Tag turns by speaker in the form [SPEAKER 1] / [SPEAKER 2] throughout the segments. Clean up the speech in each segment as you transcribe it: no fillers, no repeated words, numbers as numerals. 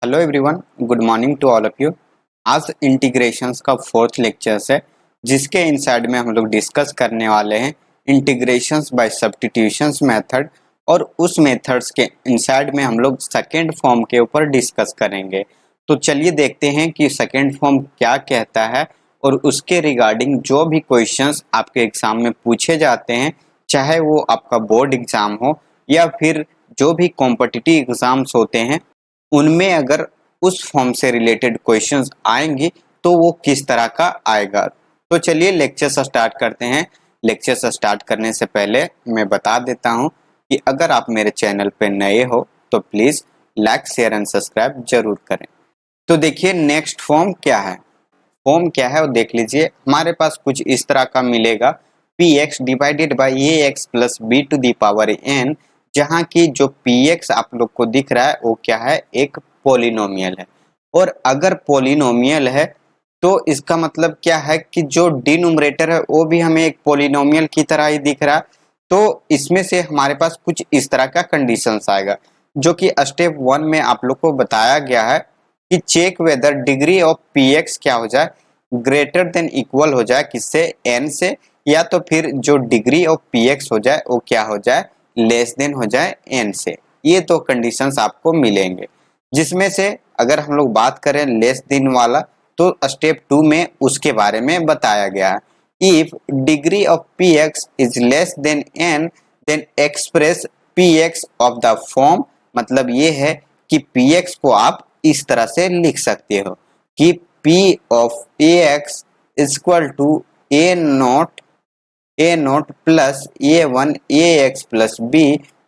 [SPEAKER 1] Hello everyone, good morning to all of you. आज integrations का fourth lectures है, जिसके इनसाइड में हम लोग डिस्कस करने वाले हैं इंटीग्रेशंस बाय सब्स्टिट्यूशंस मेथड, और उस मेथड्स के इनसाइड में हम लोग सेकेंड फॉर्म के ऊपर डिस्कस करेंगे। तो चलिए देखते हैं कि सेकेंड फॉर्म क्या कहता है और उसके रिगार्डिंग जो भी क्वेश्चंस आपके एग्जाम में पूछे जाते हैं, चाहे वो आपका बोर्ड एग्जाम हो या फिर जो भी कॉम्पिटिटिव एग्जाम्स होते हैं, उनमें अगर उस फॉर्म से रिलेटेड क्वेश्चंस आएंगी तो वो किस तरह का आएगा। तो चलिए लेक्चर स्टार्ट करते हैं। लेक्चर स्टार्ट करने से पहले मैं बता देता हूं कि अगर आप मेरे चैनल पे नए हो तो please like share and subscribe जरूर करें। तो देखिए नेक्स्ट फॉर्म क्या है। फॉर्म क्या है वो देख लीजिए। हमारे पास कुछ इस तरह का मिलेगा, p x divided by a x plus b to the power n, जहाँ की जो px आप लोग को दिख रहा है वो क्या है, एक पोलिनोमियल है। और अगर पोलिनोमियल है तो इसका मतलब क्या है कि जो डिनोमिनेटर है वो भी हमें एक पोलिनोमियल की तरह ही दिख रहा है। तो इसमें से हमारे पास कुछ इस तरह का कंडीशंस आएगा, जो कि स्टेप 1 में आप लोग को बताया गया है कि check whether degree of px क्या हो जाए, ग्रेटर देन इक्वल हो जाए किससे, n से, या तो फिर जो डिग्री ऑफ px हो जाए वो क्या हो जाए, लेस देन हो जाए n से। ये तो कंडीशंस आपको मिलेंगे, जिसमें से अगर हम लोग बात करें लेस देन वाला तो स्टेप 2 में उसके बारे में बताया गया है। If degree of px is less than n then express px of the form, मतलब ये है कि px को आप इस तरह से लिख सकते हो कि p of ax is equal to a nought plus a1 ax plus b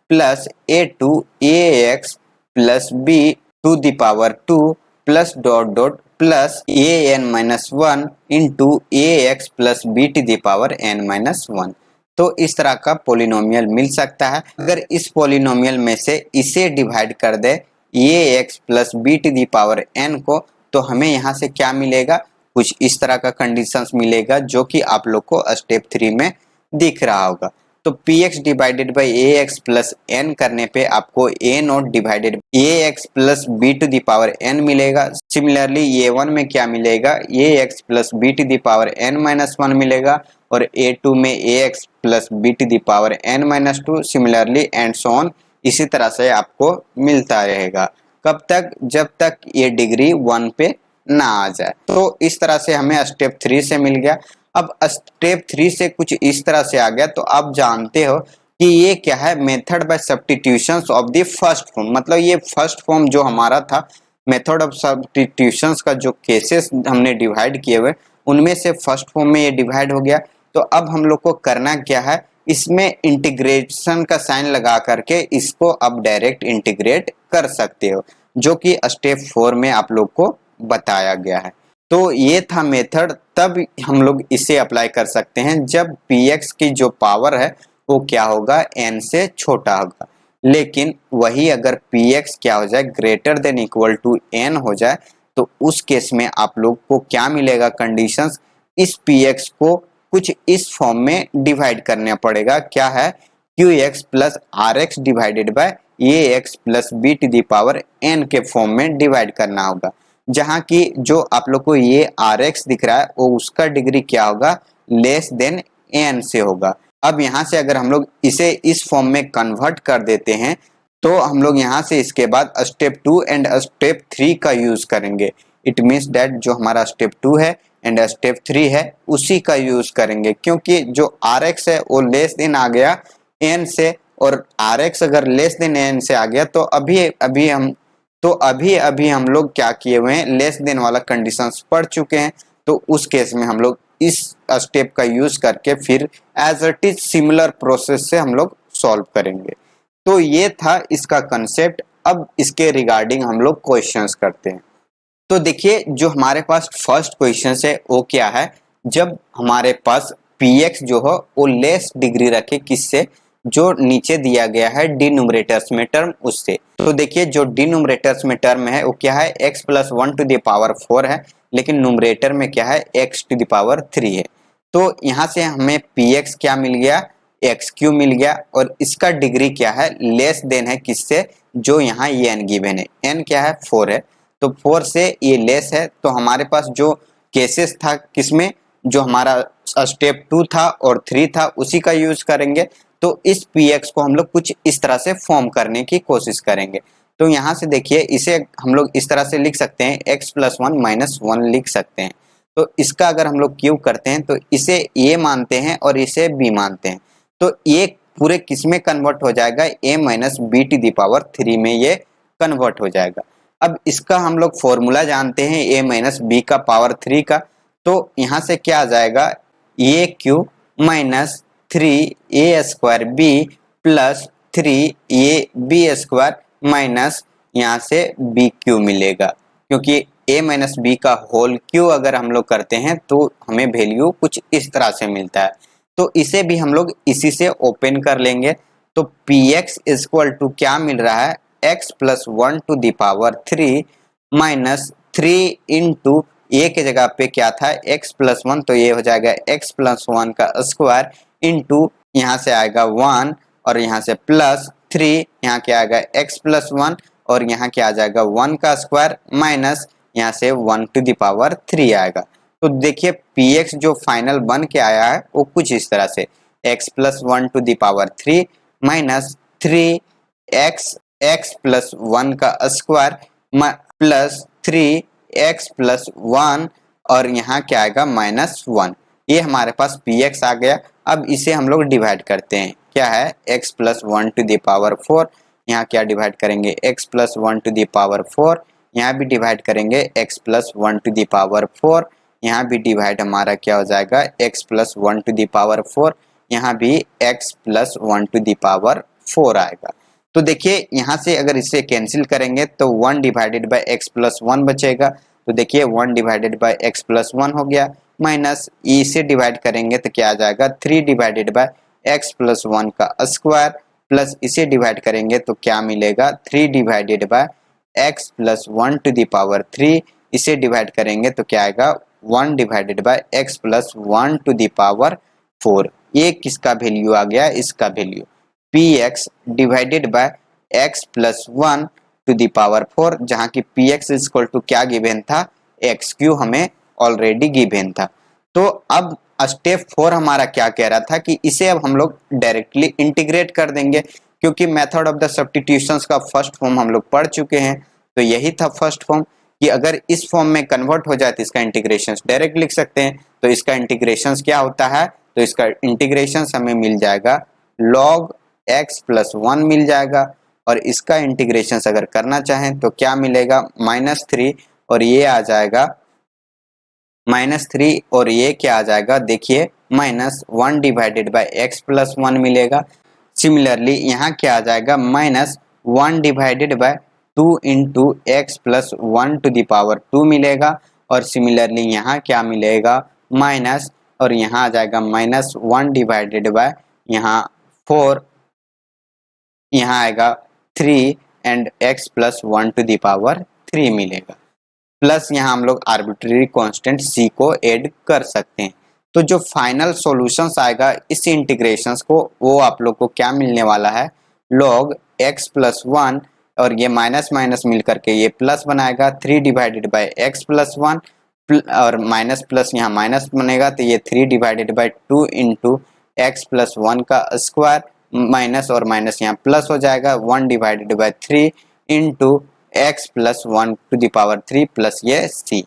[SPEAKER 1] plus a2 ax plus b to the power 2 plus dot dot plus an minus 1 into ax plus b to the power n minus 1। तो इस तरह का polynomial मिल सकता है। अगर इस polynomial में से इसे डिवाइड कर दे ax plus b to the power n को, तो हमें यहाँ से क्या मिलेगा, कुछ इस तरह का कंडीशंस मिलेगा, जो कि आप लोग को स्टेप 3 में दिख रहा होगा। तो px divided by ax plus n करने पे आपको a nought divided ax plus b to the power n मिलेगा। सिमिलरली a1 में क्या मिलेगा, ax plus b to the power n minus 1 मिलेगा, और a2 में ax plus b to the power n minus 2, similarly and so on. इसी तरह से आपको मिलता रहेगा, कब तक, जब तक ये डिग्री 1 पे ना आ जाए। तो इस तरह से हमें स्टेप 3 से मिल गया। अब स्टेप 3 से कुछ इस तरह से आ गया, तो आप जानते हो कि ये क्या है, method by substitutions of the first form. मतलब ये फर्स्ट फॉर्म जो हमारा था, मेथड ऑफ सब्स्टिट्यूशंस का जो केसेस हमने डिवाइड किए हुए, उनमें से फर्स्ट फॉर्म में ये डिवाइड हो गया। तो अब हम लोग को करना क्या है, इसमें इंटीग्रेशन का साइन लगा करके इसको अब डायरेक्ट इंटीग्रेट कर सकते हो, जो कि स्टेप 4 में आप लोग को बताया गया है। तो ये था मेथड। तब हम लोग इसे अप्लाई कर सकते हैं जब px की जो पावर है वो क्या होगा, n से छोटा होगा। लेकिन वही अगर px क्या हो जाए, greater than equal to n हो जाए, तो उस केस में आप लोग को क्या मिलेगा, कंडीशंस, इस px को कुछ इस फॉर्म में डिवाइड करना पड़ेगा। क्या है, qx plus rx divided by ax plus b to the power n के फॉर्म में डिवाइड करना होगा, जहां की जो आप लोग को ये rx दिख रहा है वो उसका डिग्री क्या होगा, लेस देन n से होगा। अब यहाँ से अगर हम लोग इसे इस फॉर्म में कन्वर्ट कर देते हैं, तो हम लोग यहाँ से इसके बाद स्टेप 2 एंड स्टेप 3 का यूज करेंगे। इट मीन्स दैट जो हमारा स्टेप 2 है एंड स्टेप 3 है उसी का यूज करेंगे, क्योंकि जो rx है वो लेस देन आ गया n से, और rx अगर लेस देन n से आ गया तो अभी अभी हम लोग क्या किए हुए हैं, लेस देन वाला कंडीशंस पढ़ चुके हैं। तो उस केस में हम लोग इस स्टेप का यूज करके फिर as it is similar process से हम लोग सॉल्व करेंगे। तो ये था इसका कंसेप्ट। अब इसके रिगार्डिंग हम लोग क्वेश्चंस करते हैं। तो देखिए जो हमारे पास फर्स्ट क्वेश्चन है वो क्या है, जब हमारे पास px जो हो वो लेस डिग्री रखे किससे, जो नीचे दिया गया है डिनोमिनेटर्स में टर्म उससे। तो देखिए जो डिनोमिनेटर्स में टर्म है वो क्या है, x plus 1 to the power 4 है, लेकिन नोमिनेटर में क्या है, x टू द पावर 3 है। तो यहाँ से हमें px क्या मिल गया, एक्स क्यू मिल गया, और इसका डिग्री क्या है, लेस देन है किससे, जो यहाँ ये n गिवन है, n क्या है 4 है। तो 4 से ये लेस है, तो हमारे पास जो केसेस था किसमें, जो हमारा स्टेप 2 था और 3 था उसी का यूज करेंगे। तो इस px को हम लोग कुछ इस तरह से फॉर्म करने की कोशिश करेंगे। तो यहाँ से देखिए इसे हम लोग इस तरह से लिख सकते हैं, x प्लस 1 माइनस 1 लिख सकते हैं। तो इसका अगर हम लोग क्यूब करते हैं तो इसे a मानते हैं और इसे b मानते हैं, तो ये पूरे किस में कन्वर्ट हो जाएगा, a minus b to the power 3 में ये कन्वर्ट हो जाएगा। अब इसका हम लोग फॉर्मूला जानते हैं a माइनस बी का पावर 3 का, तो यहाँ से क्या आ जाएगा, A cube minus 3 a square B plus 3 B square minus यहाँ से बी क्यू मिलेगा, क्योंकि a माइनस बी का होल क्यू अगर हम लोग करते हैं तो हमें वैल्यू कुछ इस तरह से मिलता है। तो इसे भी हम लोग इसी से ओपन कर लेंगे। तो px इक्वल टू क्या मिल रहा है, x plus 1 to the power 3 minus 3 into A के जगह पे क्या था x प्लस 1, तो ये हो जाएगा x प्लस 1 का स्क्वायर इंटू यहाँ से आएगा 1 और यहाँ से प्लस 3, यहाँ क्या आएगा x प्लस 1 और यहाँ क्या आ जाएगा 1 का स्क्वायर माइनस यहाँ से 1 टू द पावर 3 आएगा। तो देखिए px जो फाइनल बन के आया है वो कुछ इस तरह से x plus 1 to the power 3 minus 3x plus 1 का स्क्वायर प्लस 3x प्लस 1 और यहाँ क्या आएगा माइनस 1। ये हमारे पास px आ गया। अब इसे हम लोग डिवाइड करते हैं, क्या है x plus 1 to the power 4, यहाँ क्या डिवाइड करेंगे x plus 1 to the power 4, यहाँ भी डिवाइड करेंगे x plus 1 to the power 4, यहाँ भी डिवाइड हमारा क्या हो जाएगा x plus 1 to the power 4, यहाँ भी x plus 1 to the power 4 आएगा। तो देखिए यहाँ से अगर इसे कैंसिल करेंगे तो 1 डिवाइडेड बाय x प्लस 1 बचेगा। तो देखिए 1 डिवाइडेड बाय x प्लस 1 हो गया, माइनस इसे डिवाइड करेंगे तो क्या आ जाएगा 3 डिवाइडेड बाय x प्लस 1 का स्क्वायर, प्लस इसे डिवाइड करेंगे तो क्या मिलेगा 3 divided by x plus 1 to the power 3, इसे डिवाइड करेंगे तो क्या आएगा 1 divided by x plus 1 to the power 4। ये किसका वैल्यू आ गया, इसका value px divided by x plus 1 to the power 4, जहाँ की px इक्वल टू क्या गिवन था, एक्स क्यू हमें ऑलरेडी गिवन था। तो अब स्टेप 4 हमारा क्या कह रहा था कि इसे अब हम लोग डायरेक्टली इंटीग्रेट कर देंगे, क्योंकि मेथड ऑफ द सब्स्टिट्यूशंस का फर्स्ट फॉर्म हम लोग पढ़ चुके हैं। तो यही था फर्स्ट फॉर्म कि अगर इस फॉर्म में कन्वर्ट हो जाए तो इसका इंटीग्रेशन डायरेक्ट लिख सकते हैं। तो इसका इंटीग्रेशन क्या होता है, तो इसका इंटीग्रेशन हमें मिल जाएगा log x प्लस 1 मिल जाएगा, और इसका इंटीग्रेशन अगर करना चाहें तो क्या मिलेगा -3 और ये आ जाएगा -3 और ये क्या आ जाएगा, देखिए -1 डिवाइडेड बाय x प्लस 1 मिलेगा। सिमिलरली यहाँ क्या आ जाएगा -1 divided by 2 into x plus 1 to the power 2 मिलेगा, और सिमिलरली यहाँ क्या मिलेगा माइनस, और यहाँ आ जाएगा -1 डिवाइडेड बाय यहाँ 4, यहाँ आएगा 3 and x plus 1 to the power 3 मिलेगा, प्लस यहाँ हम लोग आर्बिट्रेरी कांस्टेंट c को ऐड कर सकते हैं। तो जो फाइनल सॉल्यूशंस आएगा इस इंटीग्रेशंस को, वो आप लोग को क्या मिलने वाला है, log x प्लस 1 और ये माइनस माइनस मिल करके ये प्लस बनाएगा 3 डिवाइडेड बाय x प्लस 1 और माइनस प्लस यहाँ माइनस बनेगा, तो ये 3 divided by 2 into x plus 1 का स्क्वायर माइनस और माइनस यहाँ प्लस हो जाएगा 1 divided by 3 into x plus 1 to the power 3 plus ये c।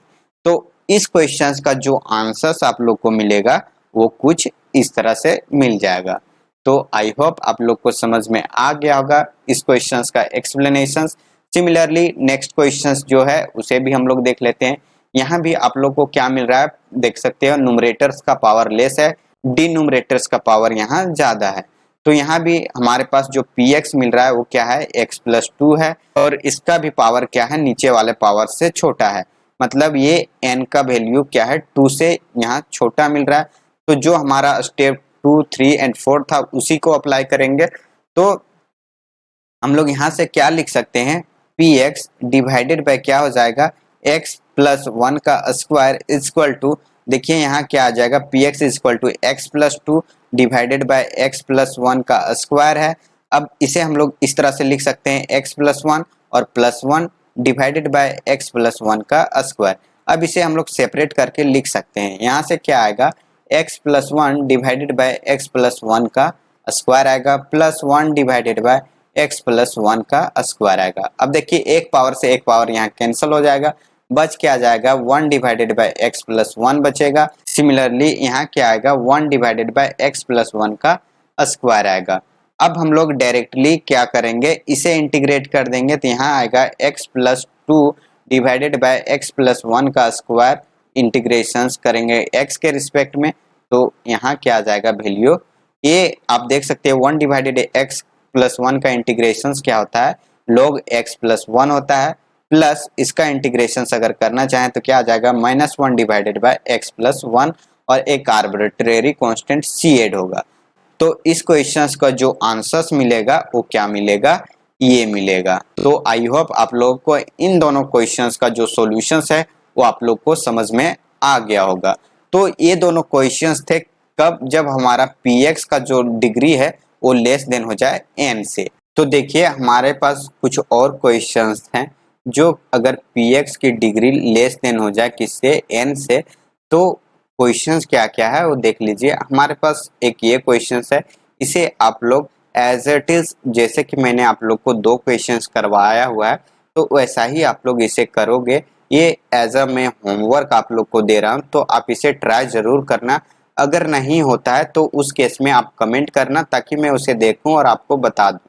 [SPEAKER 1] तो इस क्वेश्चंस का जो आंसर्स आप लोग को मिलेगा वो कुछ इस तरह से मिल जाएगा। तो आई होप आप लोग को समझ में आ गया होगा इस क्वेश्चंस का एक्सप्लेनेशन। सिमिलरली नेक्स्ट क्वेश्चंस जो है उसे भी हम लोग देख लेते हैं। यहाँ भी आप लोग को क्या मिल रहा है देख सकते हो, न्यूमरेटर्स का पावर लेस है, डिनोमिनेटर्स का पावर यहाँ ज्यादा है। तो यहाँ भी हमारे पास जो px मिल रहा है वो क्या है x प्लस 2 है, और इसका भी पावर क्या है नीचे वाले पावर से छोटा है, मतलब ये n का वैल्यू क्या है 2 से यहाँ छोटा मिल रहा है। तो जो हमारा स्टेप 2, 3 एंड 4 था उसी को अप्लाई करेंगे। तो हम लोग यहाँ से क्या लिख सकते हैं, px डिवाइडेड बाय क्या हो जाएगा x प्लस 1 का स्क्वायर इक्वल टू, देखिए यहाँ क्या आ जाएगा px equal to x plus 2 divided by x plus 1 का स्क्वायर है। अब इसे हम लोग इस तरह से लिख सकते हैं x प्लस 1 और plus 1 divided bye x plus one का स्क्वायर। अब इसे हम लोग सेपरेट करके लिख सकते हैं। यहाँ से क्या आएगा, x plus one divided bye x plus one का स्क्वायर आएगा plus one divided bye x plus one का स्क्वायर आएगा। अब देखिए एक पावर से एक पावर यहाँ कैंसिल हो जाएगा, बच क्या जाएगा, one divided bye x plus one बचेगा। सिमिलरली यहाँ क्या आएगा, one divided bye x plus one का स्क्वायर आएगा। अब हम लोग डायरेक्टली क्या करेंगे, इसे इंटीग्रेट कर देंगे तो यहाँ आएगा x plus two divided by x plus one का स्क्वायर। इंटीग्रेशन करेंगे एक्स के रिस्पेक्ट में तो यहाँ क्या आ जाएगा वैल्यू, ये आप देख सकते हैं one divided x plus one का इंटीग्रेशन क्या होता है, log एक्स प्लस वन होता है, प्लस इसका इंटीग्रेशन अगर करना चाहें तो क्या आ जाएगा, minus one divided bye x plus one और एक आर्बिट्रेरी कांस्टेंट सी एड होगा। तो इस क्वेश्चन का जो आंसर्स मिलेगा वो क्या मिलेगा, ये मिलेगा। तो आई होप आप लोगों को इन दोनों क्वेश्चंस का जो सॉल्यूशंस है वो आप लोग को समझ में आ गया होगा। तो ये दोनों क्वेश्चंस थे कब, जब हमारा px का जो डिग्री है वो लेस देन हो जाए n से। तो देखिए हमारे पास कुछ और क्वेश्चंस हैं जो अगर px की डिग्री लेस देन हो जाए किससे, n से, तो क्वेश्चंस क्या क्या है वो देख लीजिए। हमारे पास एक ये क्वेश्चंस है, इसे आप लोग एज इट इज, जैसे कि मैंने आप लोग को दो क्वेश्चंस करवाया हुआ है तो वैसा ही आप लोग इसे करोगे। ये एज अ मैं होमवर्क आप लोग को दे रहा हूँ तो आप इसे ट्राई जरूर करना। अगर नहीं होता है तो उस केस में आप कमेंट करना ताकि मैं उसे देखूं और आपको बता दूं।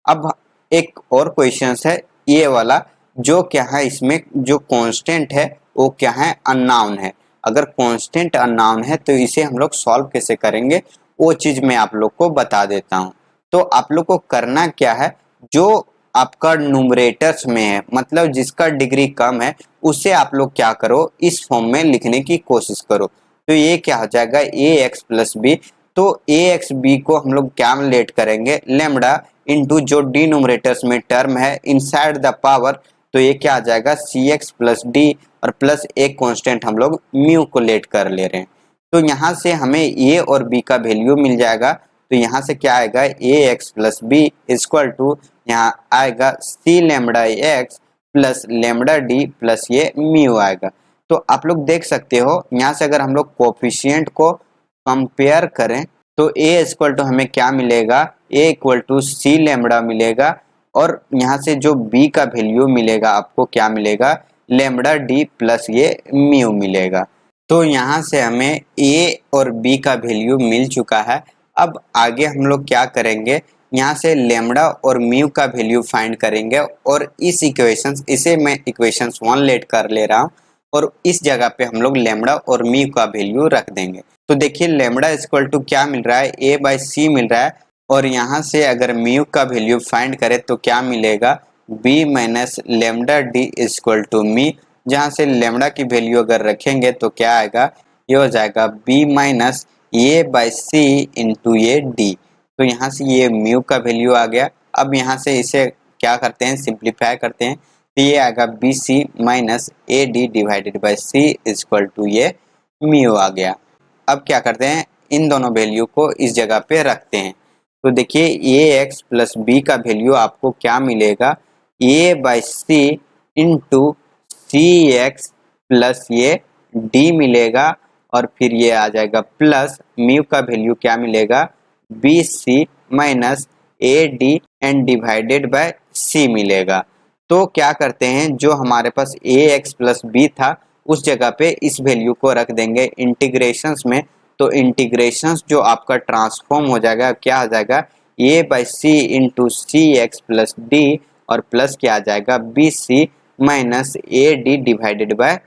[SPEAKER 1] अब एक और क्वेश्चन है ये वाला, जो क्या है इसमें जो कांस्टेंट है वो क्या है, अननोन है। अगर कांस्टेंट अननोन है तो इसे हम लोग सॉल्व कैसे करेंगे वो चीज मैं आप लोग को बता देता हूँ। तो आप लोग को करना क्या है, जो आपका न्यूमरेटर्स में है मतलब जिसका डिग्री कम है उसे आप लोग क्या करो, इस फॉर्म में लिखने की कोशिश करो। तो ये क्या हो जाएगा, ए एक्स प्लस बी। तो ए एक्स बी को हम लोग क्या लेट करेंगे, लेमडा इंटू जो डी न्यूमरेटर्स में टर्म है इनसाइड द पावर, तो ये क्या आ जाएगा सी एक्स प्लस डी और प्लस एक कांस्टेंट हम लोग म्यू को लेट कर ले रहे हैं। तो यहाँ से हमें ए और बी का वैल्यू मिल जाएगा। तो यहाँ से क्या आएगा, A x plus B equal to यहाँ आएगा C lambda X plus lambda D plus ये म्यू आएगा। तो आप लोग देख सकते हो यहाँ से अगर हम लोग कोफिशिएंट को कंपेयर करें तो ए इक्वल टू हमें क्या मिलेगा, ए इक्वल टू सी लेमडा मिलेगा और यहाँ से जो बी का वैल्यू मिलेगा आपको क्या मिलेगा, लेमडा डी प्लस ये म्यू मिलेगा। तो यहाँ से हमें ए और बी का वैल्यू मिल चुका है। अब आगे हम लोग क्या करेंगे, यहाँ से लेमडा और म्यू का वैल्यू फाइंड करेंगे और इस इक्वेशंस, इसे मैं इक्वेशंस वन लेट कर ले रहा हूँ और इस जगह पे हम लोग लेमडा और म्यू का वैल्यू रख देंगे। तो देखिए लेमडा इक्वल टू क्या मिल रहा है, ए बाई सी मिल रहा है और यहाँ से अगर म्यू का वैल्यू फाइंड करें तो क्या मिलेगा, b minus lambda d equal to मी। जहाँ से लेमडा की वैल्यू अगर रखेंगे तो क्या आएगा, ये हो जाएगा b minus a by C into a d. तो यहाँ से ये म्यू का वैल्यू आ गया। अब यहाँ से इसे क्या करते हैं, सिंप्लीफाई करते हैं तो ये आएगा b C minus A D divided by c equal to ये म्यू आ गया। अब क्या करते हैं, इन दोनों वैल्यू को इस जगह पे रखते हैं। तो देखिए ए एक्स प्लस बी का वैल्यू आपको क्या मिलेगा, A by C into C x plus ये डी मिलेगा और फिर ये आ जाएगा प्लस म्यू का वैल्यू क्या मिलेगा, B C minus A D and divided by C मिलेगा। तो क्या करते हैं, जो हमारे पास ए एक्स प्लस बी था उस जगह पे इस वैल्यू को रख देंगे इंटीग्रेशंस में। तो इंटीग्रेशंस जो आपका ट्रांसफॉर्म हो जाएगा, क्या आ जाएगा, A by C into C x plus D और प्लस क्या आ जाएगा, B C minus A D divided by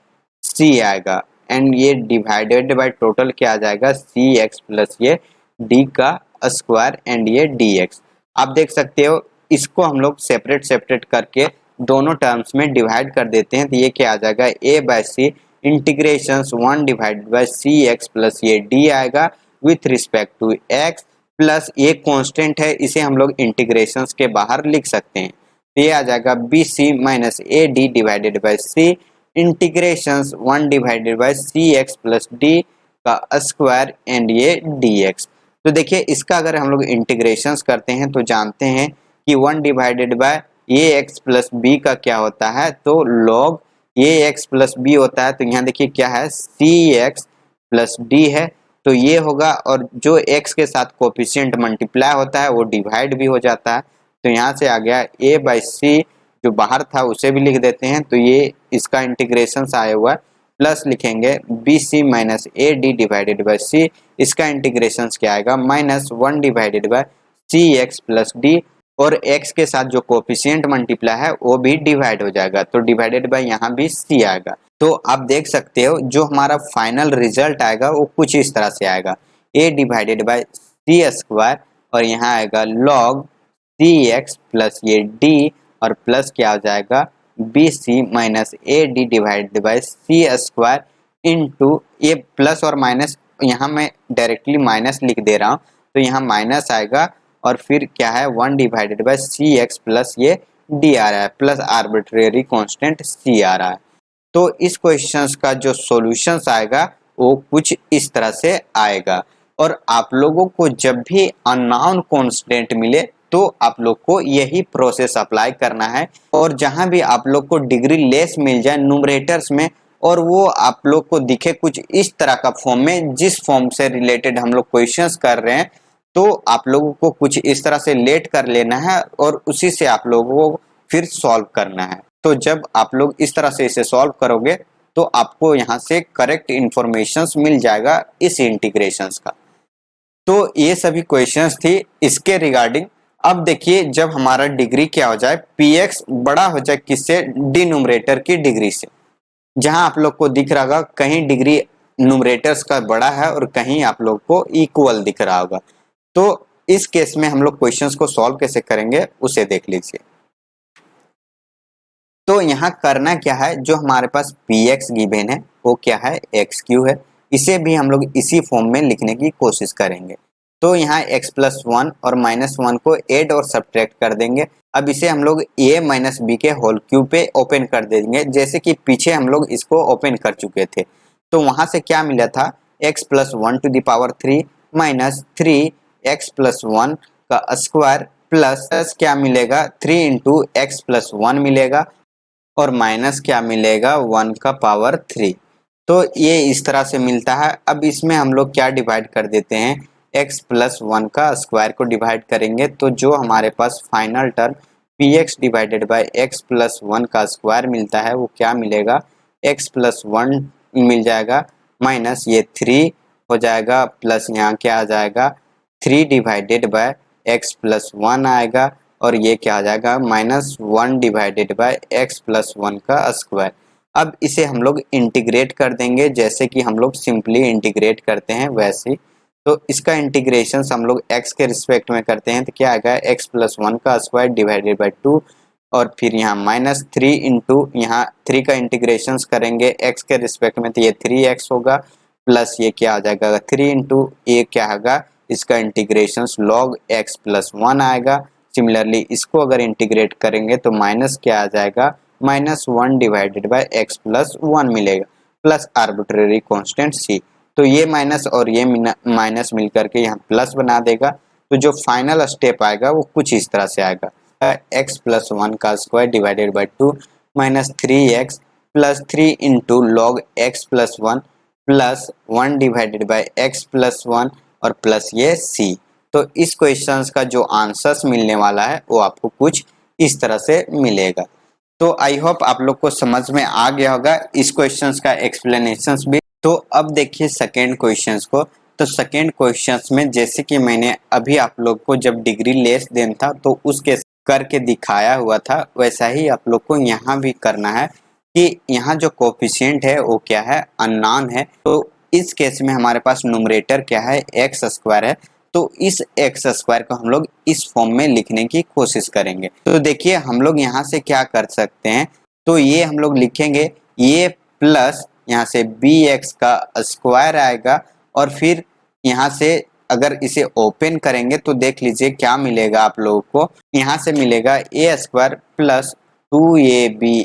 [SPEAKER 1] C आएगा एंड ये डिवाइडेड बाय टोटल क्या आ जाएगा, सी एक्स प्लस ये डी का स्क्वायर एंड ये डी एक्स। आप देख सकते हो इसको हम लोग सेपरेट सेपरेट करके दोनों टर्म्स में डिवाइड कर देते हैं तो ये क्या आ जाएगा, a by c integration one divided by c x plus ये डी आएगा with respect to x plus ये कांस्टेंट है, इसे हम लोग इंटीग्रेशंस के बाहर लिख सकते हैं। तो ये आ जाएगा B C minus A D divided by c integrations one divided by c x plus d का स्क्वायर एंड ये डी एक्स। तो देखिए इसका अगर हम लोग इंटीग्रेशंस करते हैं तो जानते हैं कि one divided by a x plus B का क्या होता है, तो log a x plus b होता है। तो यहाँ देखिए क्या है, सी एक्स प्लस डी है, तो ये होगा, और जो एक्स के साथ कोफिशिएंट मल्टीप्लाई होता है वो डिवाइड भी हो जाता है। तो यहाँ से आ गया ए बाई सी, जो बाहर था उसे भी लिख देते हैं, तो ये इसका इंटीग्रेशन आया हुआ है, प्लस लिखेंगे b C minus A D divided by c, इसका इंटीग्रेशन क्या आएगा, minus 1 divided by c x plus D, और x के साथ जो कोफिशिएंट मल्टीप्लाई है वो भी डिवाइड हो जाएगा, तो डिवाइडेड बाय यहाँ भी c आएगा। तो आप देख सकते हो जो हमारा फाइनल रिजल्ट आएगा वो कुछ इस तरह से आएगा, a divided by c square, और यहाँ आएगा लॉग सी एक्स प्लस ये d, और प्लस क्या हो जाएगा B C minus A D divided by c square into, ये प्लस और माइनस यहाँ मैं डायरेक्टली माइनस लिख दे रहा हूँ, तो यहाँ माइनस आएगा, और फिर क्या है 1 divided by c x plus ये डी आ रहा है, प्लस आर्बिट्रेरी कांस्टेंट सी आ रहा है। तो इस क्वेश्चंस का जो सॉल्यूशंस आएगा वो कुछ इस तरह से आएगा। और आप लोगों को जब भी अननोन कांस्टेंट मिले तो आप लोग को यही प्रोसेस अप्लाई करना है, और जहां भी आप लोग को डिग्री लेस मिल जाए न्यूमरेटर्स में, और वो आप लोग को दिखे कुछ इस तरह का फॉर्म में, जिस फॉर्म से रिलेटेड हम लोग क्वेश्चंस कर रहे हैं, तो आप लोगों को कुछ इस तरह से लेट कर लेना है और उसी से आप लोगों को फिर सॉल्व करना है। तो जब आप लोग इस तरह से इसे सॉल्व करोगे तो आपको यहाँ से करेक्ट इंफॉर्मेशंस मिल जाएगा इस इंटीग्रेशंस का। तो ये सभी क्वेश्चंस थी इसके रिगार्डिंग। अब देखिए जब हमारा डिग्री क्या हो जाए, पी एक्स बड़ा हो जाए किससे, डिनोमिनेटर की डिग्री से। जहां आप लोग को दिख रहा होगा कहीं डिग्री न्यूमरेटर्स का बड़ा है और कहीं आप लोग को इक्वल दिख रहा होगा। तो इस केस में हम लोग क्वेश्चंस को सॉल्व कैसे करेंगे उसे देख लीजिए। तो यहाँ करना क्या है, जो हमारे पास पी एक्स गिवन है वो क्या है, एक्स क्यू है, इसे भी हम लोग इसी फॉर्म में लिखने की कोशिश करेंगे। तो यहाँ x प्लस 1 और माइनस 1 को ऐड और सब्ट्रैक्ट कर देंगे। अब इसे हम लोग a माइनस बी के होल क्यूब पे ओपन कर देंगे, जैसे कि पीछे हम लोग इसको ओपन कर चुके थे। तो वहां से क्या मिला था, x plus 1 to the power 3 minus 3x plus 1 का स्क्वायर, प्लस क्या मिलेगा 3 इंटू एक्स प्लस 1 मिलेगा, और माइनस क्या मिलेगा 1 का पावर 3। तो ये इस तरह से मिलता है। अब इसमें हम लोग क्या डिवाइड कर देते हैं, x प्लस 1 का स्क्वायर को डिवाइड करेंगे, तो जो हमारे पास final term p x divided by x plus 1 का स्क्वायर मिलता है वो क्या मिलेगा, x प्लस 1 मिल जाएगा, माइनस ये 3 हो जाएगा, प्लस यहाँ क्या आ जाएगा 3 डिवाइडेड बाय एक्स प्लस 1 आएगा, और ये क्या आ जाएगा minus 1 divided bye x plus 1 का स्क्वायर। अब इसे हम लोग इंटीग्रेट कर देंगे, जैसे कि हम लोग सिंपली इंटीग्रेट करते हैं वैसे। तो इसका इंटीग्रेशन हम लोग x के रिस्पेक्ट में करते हैं, तो क्या आएगा x प्लस 1 का स्क्वायर डिवाइडेड बाई 2, और फिर यहाँ माइनस 3 इंटू यहाँ 3 का इंटीग्रेशन करेंगे x के रिस्पेक्ट में, तो ये 3x होगा, प्लस ये क्या आ जाएगा 3 इंटू ये क्या होगा, इसका इंटीग्रेशन लॉग x प्लस 1 आएगा। सिमिलरली इसको अगर इंटीग्रेट करेंगे तो माइनस क्या आ जाएगा, minus 1 divided by x plus 1 मिलेगा, प्लस आर्बिट्रेरी कांस्टेंट c। तो ये माइनस और ये माइनस मिलकर के यहाँ प्लस बना देगा। तो जो फाइनल स्टेप आएगा वो कुछ इस तरह से आएगा, x प्लस 1 का square divided by 2 minus 3x plus 3 into log x plus 1 plus 1 divided by x plus 1 और प्लस ये c। तो इस क्वेश्चंस का जो आंसर्स मिलने वाला है वो आपको कुछ इस तरह से मिलेगा। तो आई होप आप लोग को समझ में आ गया होगा इस क्वेश्चंस का एक्सप्लेनेशंस भी। तो अब देखिए सेकेंड क्वेश्चंस को। तो सेकेंड क्वेश्चंस में जैसे कि मैंने अभी आप लोग को जब डिग्री लेस देन था तो उसके करके दिखाया हुआ था, वैसा ही आप लोग को यहाँ भी करना है कि यहाँ जो कोफिशिएंट है वो क्या है, अननोन है। तो इस केस में हमारे पास न्यूमरेटर क्या है, एक्स स्क्वायर है। तो इस एक्स स्क्वायर को हम लोग इस फॉर्म में लिखने की कोशिश करेंगे। तो देखिए हम लोग यहाँ से क्या कर सकते हैं, तो ये हम लोग लिखेंगे ये प्लस यहाँ से बी एक्स का स्क्वायर आएगा, और फिर यहाँ से अगर इसे ओपन करेंगे तो देख लीजिए क्या मिलेगा आप लोगों को, यहाँ से मिलेगा a square plus 2ab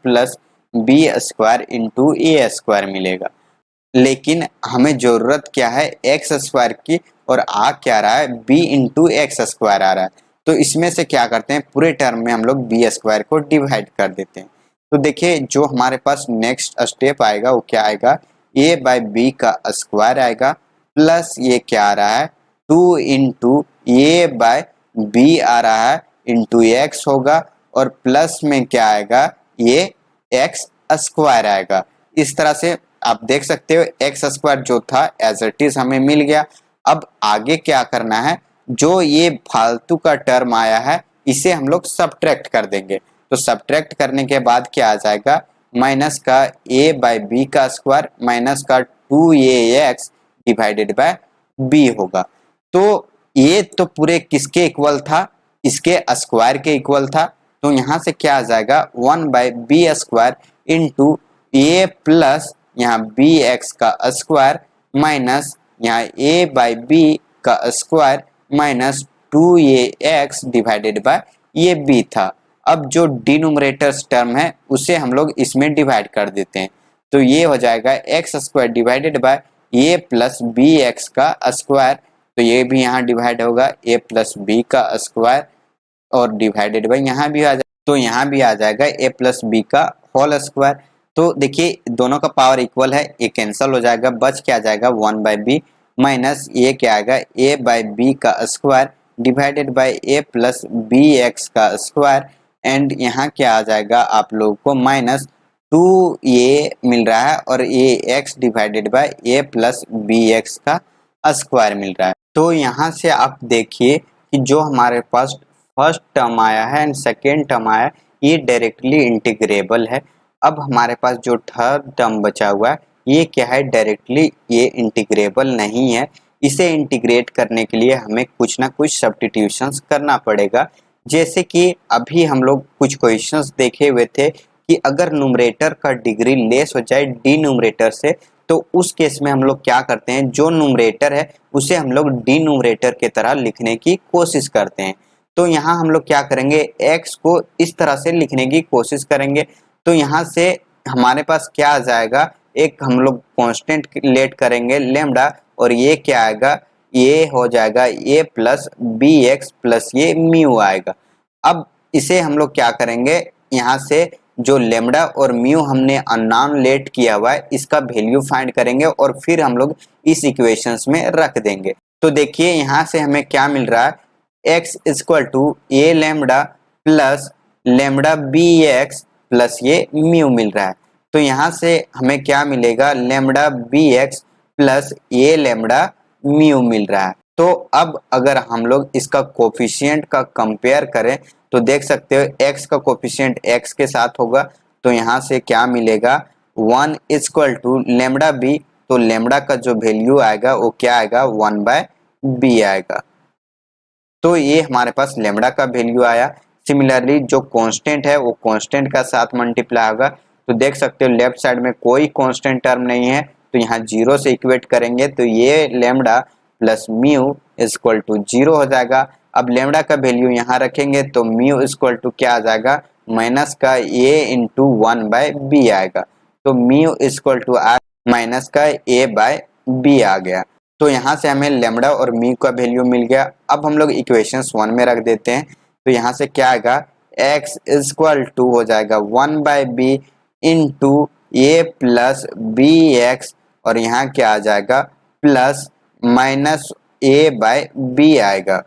[SPEAKER 1] plus b square into a square मिलेगा। लेकिन हमें जरूरत क्या है एक्स स्क्वायर की, और आ क्या रहा है b इंटू एक्स स्क्वायर आ रहा है। तो इसमें से क्या करते हैं, पूरे टर्म में हम लोग बी स्क्वायर को डिवाइड कर देते हैं। तो देखिए जो हमारे पास नेक्स्ट स्टेप आएगा वो क्या आएगा, ए बाई बी का स्क्वायर आएगा प्लस ये क्या आ रहा है 2 इंटू ए बाय बी आ रहा है इंटू एक्स होगा और प्लस में क्या आएगा ये एक्स स्क्वायर आएगा। इस तरह से आप देख सकते हो एक्स स्क्वायर जो था एज इट इज हमें मिल गया। अब आगे क्या करना है, जो ये फालतू का टर्म आया है इसे हम लोग सब्ट्रैक्ट कर देंगे। तो सब्ट्रैक्ट करने के बाद क्या आ जाएगा, माइनस का ए बाई बी का स्क्वायर माइनस का 2ax डिवाइडेड बाय बी होगा। तो ये तो पूरे किसके इक्वल था, इसके स्क्वायर के इक्वल था। तो यहाँ से क्या आ जाएगा 1 by b square into a plus यहाँ बी एक्स का स्क्वायर माइनस यहाँ ए बाई बी का square minus 2ax divided by ये b था। अब जो डिनोमिनेटर टर्म है उसे हम लोग इसमें डिवाइड कर देते हैं। तो ये हो जाएगा x square divided by a plus b x का स्क्वायर। तो ये भी यहाँ डिवाइड होगा ए प्लस बी का स्क्वायर और डिवाइडेड बाय यहाँ भी आ जाएगा, तो यहाँ भी आ जाएगा ए प्लस बी का होल स्क्वायर। तो देखिए दोनों का पावर इक्वल है, ये कैंसिल हो जाएगा, बच क्या आ जाएगा 1 बाई बी माइनस ये क्या आएगा ए बाई बी का square divided by a plus b x का स्क्वायर एंड यहाँ क्या आ जाएगा आप लोगों को माइनस 2 ए मिल रहा है और a x divided by a plus b x का स्क्वायर मिल रहा है। तो यहाँ से आप देखिए कि जो हमारे पास फर्स्ट टर्म आया है एंड सेकेंड टर्म आया है ये डायरेक्टली इंटीग्रेबल है। अब हमारे पास जो थर्ड टर्म बचा हुआ है ये क्या है, डायरेक्टली ये इंटीग्रेबल नहीं है। इसे इंटीग्रेट करने के लिए हमें कुछ ना कुछ सब्स्टिट्यूशंस करना पड़ेगा। जैसे कि अभी हम लोग कुछ क्वेश्चंस देखे हुए थे कि अगर न्यूमरेटर का डिग्री लेस हो जाए डिनोमिनेटर से तो उस केस में हम लोग क्या करते हैं, जो न्यूमरेटर है उसे हम लोग डिनोमिनेटर के तरह लिखने की कोशिश करते हैं। तो यहाँ हम लोग क्या करेंगे, x को इस तरह से लिखने की कोशिश करेंगे। तो यहाँ से हमारे पास क्या आ जाएगा, एक हम लोग कांस्टेंट लेट करेंगे लेमडा और ये क्या आएगा, ये हो जाएगा a plus b x plus ये म्यू आएगा। अब इसे हम लोग क्या करेंगे, यहाँ से जो लेमडा और म्यू हमने अननोन लेट किया हुआ है इसका वैल्यू फाइंड करेंगे और फिर हम लोग इस इक्वेशंस में रख देंगे। तो देखिए यहाँ से हमें क्या मिल रहा है, x equal to a lambda plus lambda b x plus ये म्यू मिल रहा है। तो यहाँ से हमें क्या मिलेगा, lambda b x plus a lambda mu मिल रहा है। तो अब अगर हम लोग इसका कोफिशिएंट का कंपेयर करें तो देख सकते हो x का कोफिशिएंट x के साथ होगा। तो यहाँ से क्या मिलेगा 1 इक्वल टू लेमडा बी, तो लेमडा का जो वैल्यू आएगा वो क्या आएगा 1 बाय बी आएगा। तो ये हमारे पास लेमडा का वैल्यू आया। सिमिलरली जो कांस्टेंट है वो कांस्टेंट का साथ मल्टीप्लाई होगा। तो देख सकते हो लेफ्ट साइड में कोई कांस्टेंट टर्म नहीं है तो यहाँ जीरो से इक्वेट करेंगे तो ये lambda plus mu equal to zero हो जाएगा। अब लेमडा का वैल्यू यहाँ रखेंगे तो म्यू इक्वल टू क्या आ जाएगा, माइनस का ए इंटू 1 बाय बी आएगा। तो म्यू इक्वल टू माइनस का ए बाय बी आ गया। तो यहाँ से हमें लेमडा और म्यू का वैल्यू मिल गया। अब हम लोग इक्वेशंस 1 में रख देते हैं। तो यहाँ से क्या आएगा, x इक्वल टू हो जाएगा 1 by b into a plus b x और यहाँ क्या आ जाएगा plus minus a by b आएगा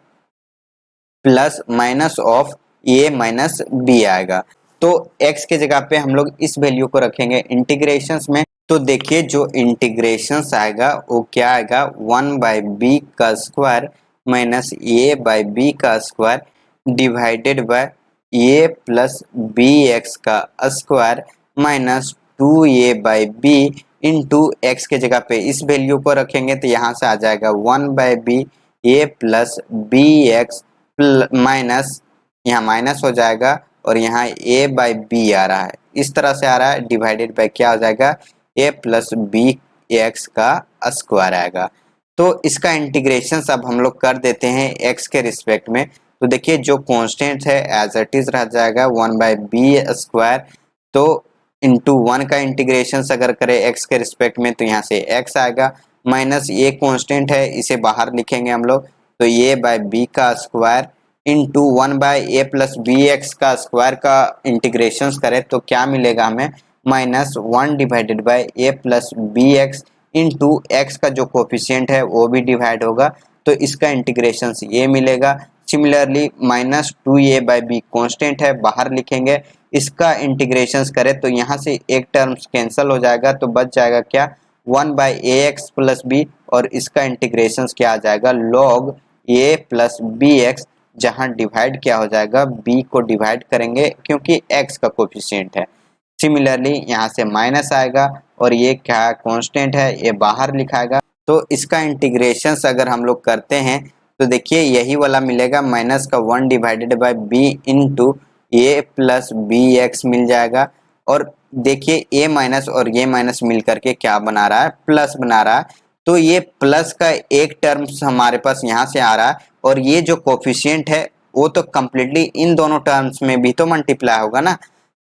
[SPEAKER 1] plus minus of a minus b आएगा। तो x के जगह पे हम लोग इस वैल्यू को रखेंगे इंटीग्रेशंस में। तो देखिए जो इंटीग्रेशंस आएगा वो क्या आएगा 1 बाय बी का square minus a by b का square divided by a plus b x का square minus 2a by b into x के जगह पे इस वैल्यू को रखेंगे तो यहाँ से आ जाएगा 1 by B A plus b x minus यहाँ माइनस हो जाएगा और यहाँ a बाय बी आ रहा है, इस तरह से आ रहा है डिवाइडेड बाय क्या हो जाएगा a प्लस बी एक्स का स्क्वायर आएगा। तो इसका इंटीग्रेशन अब हम लोग कर देते हैं x के रिस्पेक्ट में। तो देखिए जो कांस्टेंट है एज इट इज रह जाएगा 1 बाय बी स्क्वायर, तो इंटू 1 का इंटीग्रेशन अगर करें x के रिस्पेक्ट में तो यहाँ से x आएगा माइनस ये कांस्टेंट है इसे बाहर लिखेंगे हम लोग तो a बाय बी का स्क्वायर इंटू 1/a+bx का स्क्वायर का इंटीग्रेशन करें तो क्या मिलेगा हमें, -1/a+bx इंटू एक्स का जो कोफिशिएंट है वो भी डिवाइड होगा तो इसका इंटीग्रेशन ये मिलेगा। सिमिलरली -2a/b कांस्टेंट है, बाहर लिखेंगे, इसका इंटीग्रेशन करें तो यहाँ से एक टर्म्स कैंसिल हो जाएगा तो बच जाएगा क्या, 1/ax+b और इसका इंटीग्रेशन क्या आ जाएगा, log a+bx, जहां डिवाइड क्या हो जाएगा, b को डिवाइड करेंगे क्योंकि x का कोफिशिएंट है। सिमिलरली यहाँ से माइनस आएगा और ये क्या कांस्टेंट है, ये बाहर लिखाएगा तो इसका इंटीग्रेशन अगर हम लोग करते हैं तो देखिए यही वाला मिलेगा, -1/b इंटू a+bx मिल जाएगा। और देखिए a माइनस और ये माइनस मिल करके क्या बना रहा है, प्लस बना रहा है। तो ये प्लस का एक टर्म्स हमारे पास यहाँ से आ रहा है और ये जो कोफिशिएंट है वो तो कम्प्लीटली इन दोनों टर्म्स में भी तो मल्टीप्लाई होगा ना,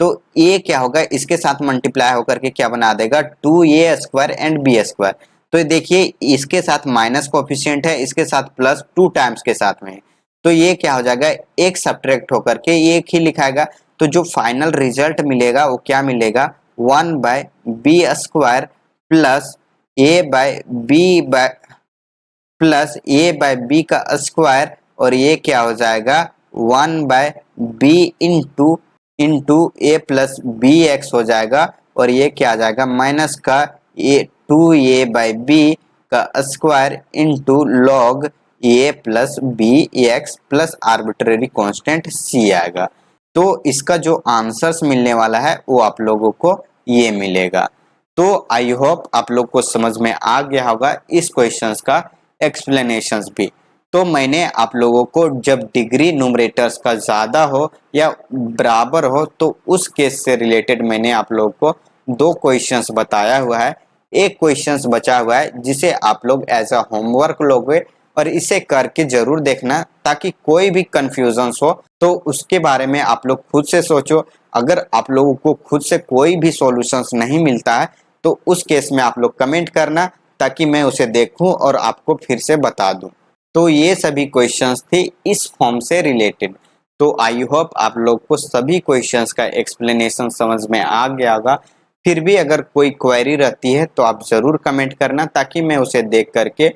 [SPEAKER 1] तो ये क्या होगा, इसके साथ मल्टीप्लाई होकर के क्या बना देगा, 2a² एंड b²। तो देखिए इसके साथ माइनस कोफिशिएंट है, इसके साथ प्लस 2 टाइम्स के साथ में, तो ये क्या हो जाएगा, एक सब्ट्रैक्ट होकर के एक ही लिखाएगा। तो जो फाइनल रिजल्ट मिलेगा वो क्या मिलेगा, 1/b² प्लस a/b का स्क्वायर और ये क्या हो जाएगा 1/b इंटू a+bx हो जाएगा और ये क्या आ जाएगा माइनस का 2a/b का square into log a+bx plus arbitrary constant c आएगा। तो इसका जो आंसर्स मिलने वाला है वो आप लोगों को ये मिलेगा। तो आई होप आप लोग को समझ में आ गया होगा इस क्वेश्चंस का एक्सप्लेनेशंस भी। तो मैंने आप लोगों को जब डिग्री न्यूमरेटर्स का ज़्यादा हो या बराबर हो तो उस केस से रिलेटेड मैंने आप लोगों को 2 क्वेश्चंस बताया हुआ है। एक क्वेश्चंस बचा हुआ है जिसे आप लोग एज अ होमवर्क लोगे और इसे करके जरूर देखना ताकि कोई भी कंफ्यूजन्स हो तो उसके बारे में आप लोग खुद से सोचो। अगर आप लोगों को खुद से कोई भी सॉल्यूशंस नहीं मिलता है तो उस केस में आप लोग कमेंट करना ताकि मैं उसे देखूं और आपको फिर से बता दूं। तो ये सभी क्वेश्चंस थे इस फॉर्म से रिलेटेड। तो आई होप आप लोग को सभी क्वेश्चंस का एक्सप्लेनेशन समझ में आ गया होगा। फिर भी अगर कोई क्वेरी रहती है तो आप ज़रूर कमेंट करना ताकि मैं उसे देख करके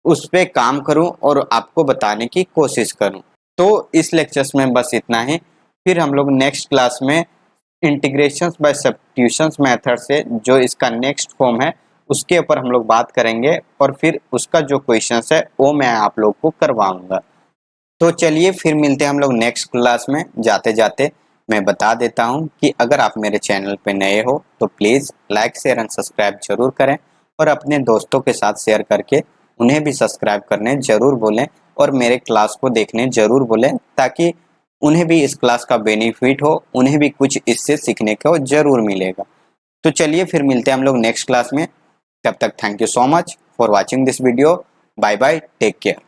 [SPEAKER 1] उस पर काम करूं और आपको बताने की कोशिश करूं। तो इस लेक्चर्स में बस इतना ही। फिर हम लोग नेक्स्ट क्लास में इंटीग्रेशंस बाय सब्स्टिट्यूशंस मेथड से जो इसका नेक्स्ट फॉर्म है उसके ऊपर हम लोग बात करेंगे और फिर उसका जो क्वेश्चंस है वो मैं आप लोग को करवाऊंगा। तो चलिए फिर मिलते हैं हम लोग नेक्स्ट क्लास में। जाते जाते मैं बता देता हूं कि अगर आप मेरे चैनल पे नए हो तो please like share and subscribe जरूर करें और अपने दोस्तों के साथ शेयर करके उन्हें भी सब्सक्राइब करने जरूर बोलें और मेरे क्लास को देखने जरूर बोलें ताकि उन्हें भी इस क्लास का बेनिफिट हो, उन्हें भी कुछ इससे सीखने को जरूर मिलेगा। तो चलिए फिर मिलते हैं हम लोग नेक्स्ट क्लास में। तब तक thank you so much for watching this video. Bye bye, take care.